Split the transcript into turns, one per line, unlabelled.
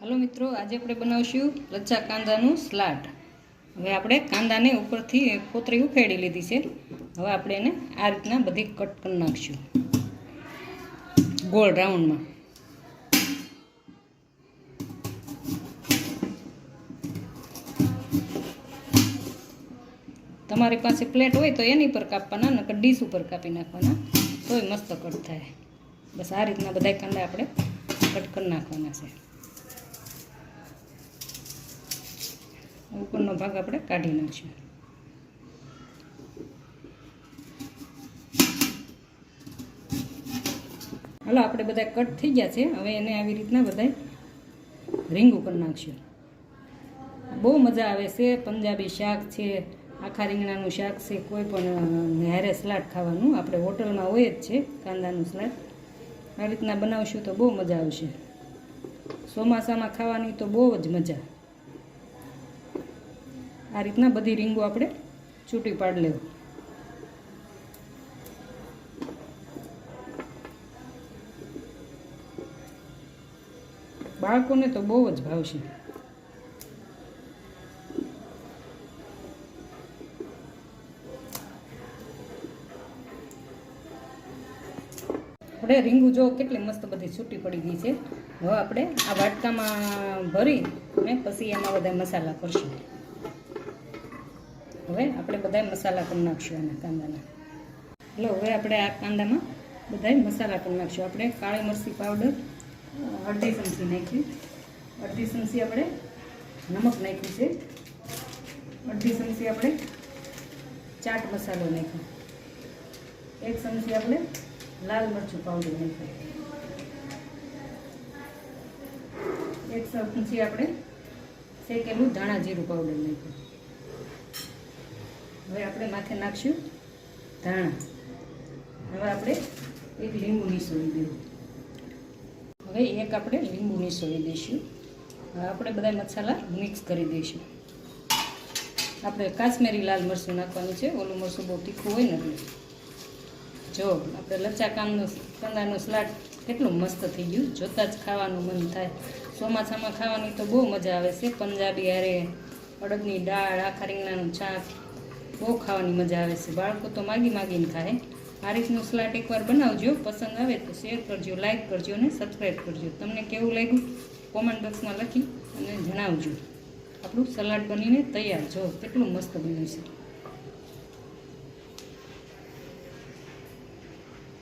Hello मित्रों, आज આપણે બનાવશું લચ્છા કાંદાનું સલાડ। હવે આપણે કાંદાને ઉપરથી કોતરી ઉખેડી લીધી છે। હવે આપણે એને આ રીતના બધી કટ કરી નાખશું ગોળ રાઉન્ડમાં। તમારી પાસે પ્લેટ હોય તો એની પર કાપવાના, નકર ડીશ ઉપર કાપી નાખવાના, તોય મસ્ત કટ થાય। બસ આ રીતના બધા કાંદા આપણે કટ કરી નાખવાના છે। ઉપરનો ભાગ આપણે કાઢી નાખશું। હાલો, આપણે બધા કટ થઈ ગયા છે। હવે એને આવી રીતના બધા રીંગું કરી નાખશું। બહુ મજા આવે છે। પંજાબી શાક છે, આખા રીંગણાનું શાક છે, કોઈ પણ હારે સલાડ ખાવાનું આપણે હોટલમાં હોય જ છે। કાંદાનું સલાડ આ રીતના બનાવશું તો બહુ મજા આવશે। ચોમાસામાં ખાવાની તો બહુ જ મજા। આ રીતના બધી રીંગો આપણે છૂટી પાડી લેવું। બાળકોને તો બહુ જ ભાવશે। આપણે રીંગું જો કેટલી મસ્ત બધી છૂટી પડી ગઈ છે। હવે આપણે આ વાટકામાં ભરી અને પછી એમાં બધા મસાલા કરશું। હવે આપણે બધા મસાલા કરી નાખશું આના કાંદાના। એટલે હવે આપણે આ કાંદામાં બધા મસાલા કરી નાખશું। આપણે કાળી મરચી પાવડર અડધી ચમચી નાખી, અડધી ચમચી આપણે નમક નાખ્યું છે, અડધી ચમચી આપણે ચાટ મસાલો નાખ્યો, એક ચમચી આપણે લાલ મરચું પાવડર નાખ્યું, એક ચમચી આપણે શેકેલું ધાણા જીરું પાવડર નાખ્યું। હવે આપણે માથે નાખશું ધાણા। હવે આપણે એક લીંબુ નીસોળી દેવું। હવે એક આપણે લીંબુ નીસોળી દઈશું। હવે આપણે બધા મસાલા મિક્સ કરી દઈશું। આપણે કાશ્મીરી લાલ મરચું નાખવાનું છે, ઓલું મરચું બહુ તીખું હોય ને એટલે। જો આપણે લચ્છા કાંદાનું સલાડ કેટલું મસ્ત થઈ ગયું, જોતાં જ ખાવાનું મન થાય। ચોમાસામાં ખાવાની તો બહુ મજા આવે છે। પંજાબી હારે અડદની દાળ, આખા રીંગણાનું શાક બહુ ખાવાની મજા આવે છે। બાળકો તો માગીને ખાય। આ રીતનું સલાડ એકવાર બનાવજો। પસંદ આવે તો શેર કરજો, લાઈક કરજો અને સબસ્ક્રાઈબ કરજો। તમને કેવું લાગ્યું કોમેન્ટ બોક્સમાં લખી અને જણાવજો। આપણું સલાડ બનીને તૈયાર। જો કેટલું મસ્ત બન્યું છે।